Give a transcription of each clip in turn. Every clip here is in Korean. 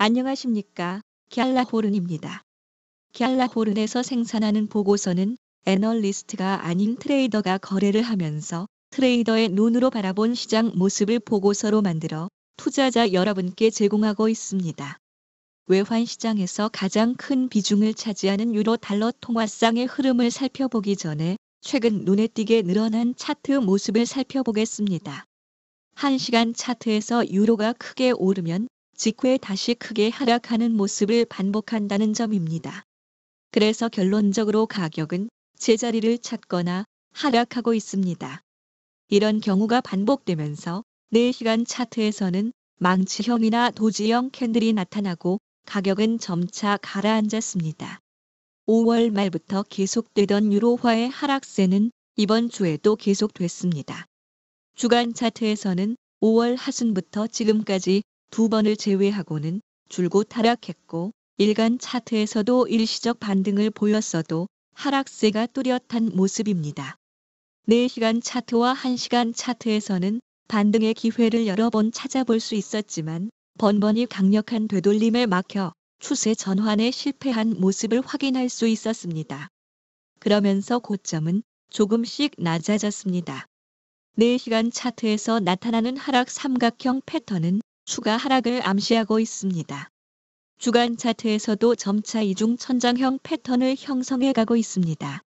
안녕하십니까. 갤라호른입니다. 갤라호른에서 생산하는 보고서는 애널리스트가 아닌 트레이더가 거래를 하면서 트레이더의 눈으로 바라본 시장 모습을 보고서로 만들어 투자자 여러분께 제공하고 있습니다. 외환 시장에서 가장 큰 비중을 차지하는 유로 달러 통화상의 흐름을 살펴보기 전에 최근 눈에 띄게 늘어난 차트 모습을 살펴보겠습니다. 1시간 차트에서 유로가 크게 오르면 직후에 다시 크게 하락하는 모습을 반복한다는 점입니다. 그래서 결론적으로 가격은 제자리를 찾거나 하락하고 있습니다. 이런 경우가 반복되면서 4시간 차트에서는 망치형이나 도지형 캔들이 나타나고 가격은 점차 가라앉았습니다. 5월 말부터 계속되던 유로화의 하락세는 이번 주에도 계속됐습니다. 주간 차트에서는 5월 하순부터 지금까지 2번을 제외하고는 줄곧 하락했고 일간 차트에서도 일시적 반등을 보였어도 하락세가 뚜렷한 모습입니다. 4시간 차트와 1시간 차트에서는 반등의 기회를 여러 번 찾아볼 수 있었지만 번번이 강력한 되돌림에 막혀 추세 전환에 실패한 모습을 확인할 수 있었습니다. 그러면서 고점은 조금씩 낮아졌습니다. 4시간 차트에서 나타나는 하락 삼각형 패턴은 추가 하락을 암시하고 있습니다. 주간 차트에서도 점차 이중 천장형 패턴을 형성해 가고 있습니다.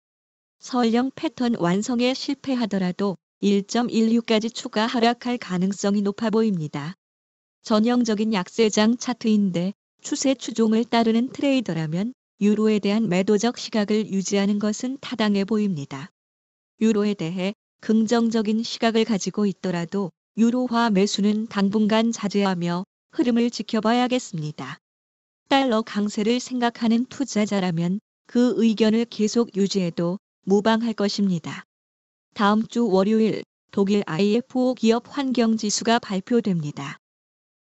서형 패턴 완성에 실패하더라도 1.16까지 추가 하락할 가능성이 높아 보입니다. 전형적인 약세장 차트인데 추세 추종을 따르는 트레이더라면 유로에 대한 매도적 시각을 유지하는 것은 타당해 보입니다. 유로에 대해 긍정적인 시각을 가지고 있더라도 유로화 매수는 당분간 자제하며 흐름을 지켜봐야겠습니다. 달러 강세를 생각하는 투자자라면 그 의견을 계속 유지해도 무방할 것입니다. 다음 주 월요일 독일 IFO 기업 환경지수가 발표됩니다.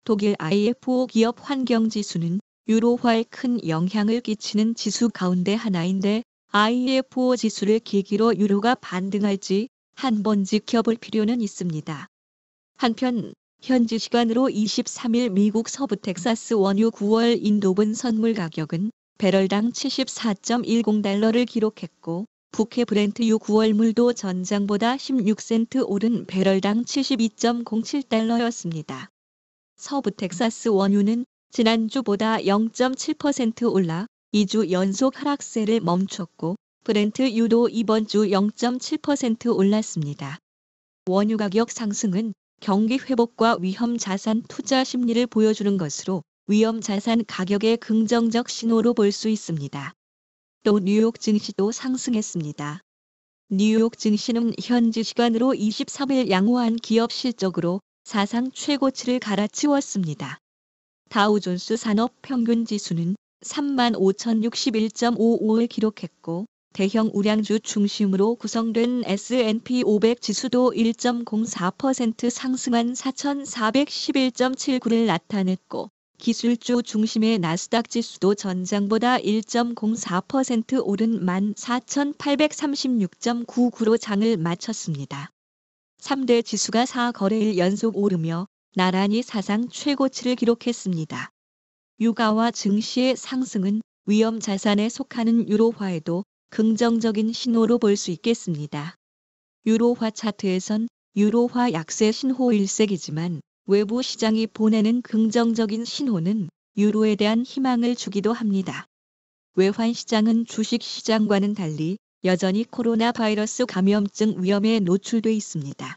독일 IFO 기업 환경지수는 유로화에 큰 영향을 끼치는 지수 가운데 하나인데 IFO 지수를 계기로 유로가 반등할지 한번 지켜볼 필요는 있습니다. 한편 현지 시간으로 23일 미국 서부 텍사스 원유 9월 인도분 선물 가격은 배럴당 74.10달러를 기록했고 북해 브렌트유 9월 물도 전장보다 16센트 오른 배럴당 72.07달러였습니다. 서부 텍사스 원유는 지난주보다 0.7% 올라 2주 연속 하락세를 멈췄고 브렌트유도 이번 주 0.7% 올랐습니다. 원유 가격 상승은 경기 회복과 위험 자산 투자 심리를 보여주는 것으로 위험 자산 가격의 긍정적 신호로 볼 수 있습니다. 또 뉴욕 증시도 상승했습니다. 뉴욕 증시는 현지 시간으로 23일 양호한 기업 실적으로 사상 최고치를 갈아치웠습니다. 다우존스 산업 평균 지수는 35,061.55를 기록했고 대형 우량주 중심으로 구성된 S&P 500 지수도 1.04% 상승한 4,411.79를 나타냈고 기술주 중심의 나스닥 지수도 전장보다 1.04% 오른 14,836.99로 장을 마쳤습니다. 3대 지수가 4거래일 연속 오르며 나란히 사상 최고치를 기록했습니다. 유가와 증시의 상승은 위험 자산에 속하는 유로화에도 긍정적인 신호로 볼 수 있겠습니다. 유로화 차트에선 유로화 약세 신호 일색이지만 외부 시장이 보내는 긍정적인 신호는 유로에 대한 희망을 주기도 합니다. 외환 시장은 주식 시장과는 달리 여전히 코로나 바이러스 감염증 위험에 노출돼 있습니다.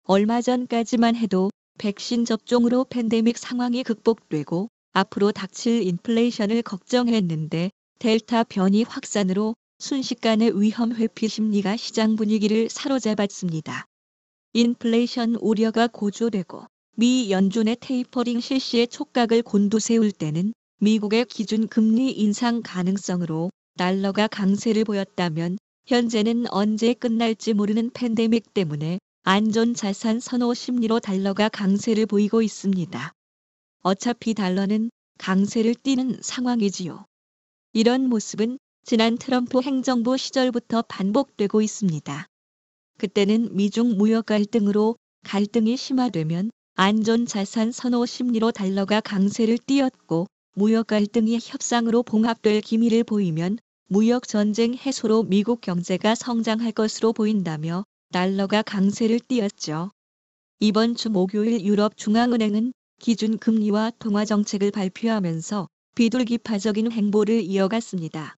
얼마 전까지만 해도 백신 접종으로 팬데믹 상황이 극복되고 앞으로 닥칠 인플레이션을 걱정했는데 델타 변이 확산으로 순식간에 위험 회피 심리가 시장 분위기를 사로잡았습니다. 인플레이션 우려가 고조되고 미 연준의 테이퍼링 실시의 촉각을 곤두세울 때는 미국의 기준 금리 인상 가능성으로 달러가 강세를 보였다면 현재는 언제 끝날지 모르는 팬데믹 때문에 안전자산 선호 심리로 달러가 강세를 보이고 있습니다. 어차피 달러는 강세를 띠는 상황이지요. 이런 모습은 지난 트럼프 행정부 시절부터 반복되고 있습니다. 그때는 미중 무역 갈등으로 갈등이 심화되면 안전자산 선호 심리로 달러가 강세를 띠었고 무역 갈등이 협상으로 봉합될 기미를 보이면 무역 전쟁 해소로 미국 경제가 성장할 것으로 보인다며 달러가 강세를 띠었죠. 이번 주 목요일 유럽중앙은행은 기준금리와 통화정책을 발표하면서 비둘기파적인 행보를 이어갔습니다.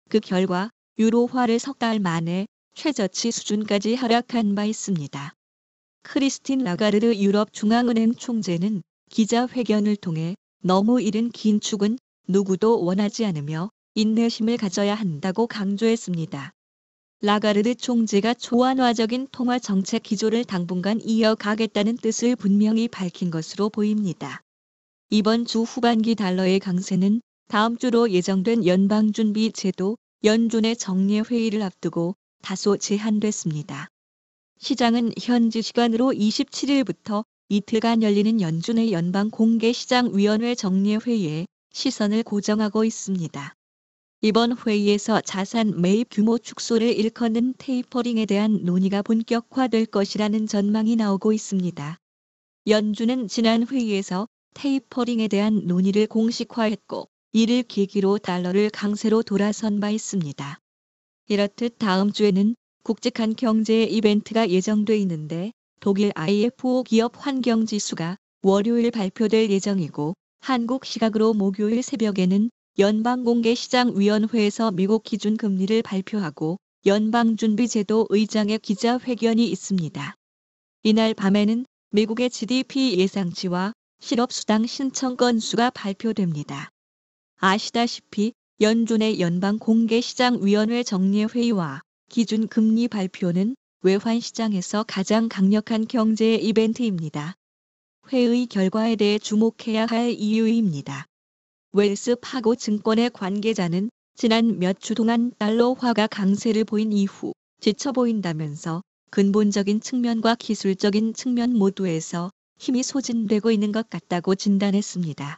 그 결과 유로화를 석 달 만에 최저치 수준까지 하락한 바 있습니다. 크리스틴 라가르드 유럽중앙은행 총재는 기자회견을 통해 너무 이른 긴축은 누구도 원하지 않으며 인내심을 가져야 한다고 강조했습니다. 라가르드 총재가 초안화적인 통화 정책 기조를 당분간 이어가겠다는 뜻을 분명히 밝힌 것으로 보입니다. 이번 주 후반기 달러의 강세는 다음 주로 예정된 연방준비제도 연준의 정례회의를 앞두고 다소 제한됐습니다. 시장은 현지 시간으로 27일부터 이틀간 열리는 연준의 연방공개시장위원회 정례회의에 시선을 고정하고 있습니다. 이번 회의에서 자산 매입 규모 축소를 일컫는 테이퍼링에 대한 논의가 본격화될 것이라는 전망이 나오고 있습니다. 연준은 지난 회의에서 테이퍼링에 대한 논의를 공식화했고 이를 계기로 달러를 강세로 돌아선 바 있습니다. 이렇듯 다음 주에는 굵직한 경제 이벤트가 예정돼 있는데 독일 IFO 기업 환경지수가 월요일 발표될 예정이고 한국 시각으로 목요일 새벽에는 연방공개시장위원회에서 미국 기준금리를 발표하고 연방준비제도 의장의 기자회견이 있습니다. 이날 밤에는 미국의 GDP 예상치와 실업수당 신청 건수가 발표됩니다. 아시다시피 연준의 연방공개시장위원회 정례회의와 기준금리 발표는 외환시장에서 가장 강력한 경제 이벤트입니다. 회의 결과에 대해 주목해야 할 이유입니다. 웰스 파고 증권의 관계자는 지난 몇 주 동안 달러화가 강세를 보인 이후 지쳐 보인다면서 근본적인 측면과 기술적인 측면 모두에서 힘이 소진되고 있는 것 같다고 진단했습니다.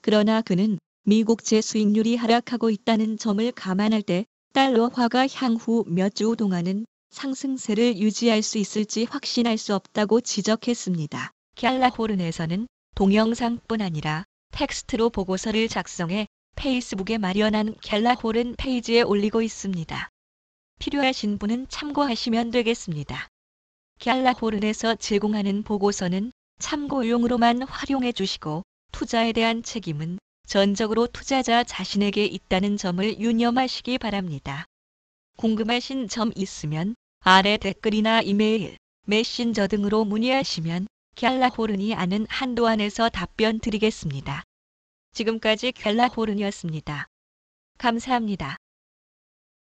그러나 그는 미국제 수익률이 하락하고 있다는 점을 감안할 때 달러화가 향후 몇 주 동안은 상승세를 유지할 수 있을지 확신할 수 없다고 지적했습니다. 갤라호른에서는 동영상뿐 아니라 텍스트로 보고서를 작성해 페이스북에 마련한 갤라호른 페이지에 올리고 있습니다. 필요하신 분은 참고하시면 되겠습니다. 갤라호른에서 제공하는 보고서는 참고용으로만 활용해 주시고 투자에 대한 책임은 전적으로 투자자 자신에게 있다는 점을 유념하시기 바랍니다. 궁금하신 점 있으면 아래 댓글이나 이메일, 메신저 등으로 문의하시면 갤라호른이 아는 한도 안에서 답변 드리겠습니다. 지금까지 갤라호른이었습니다. 감사합니다.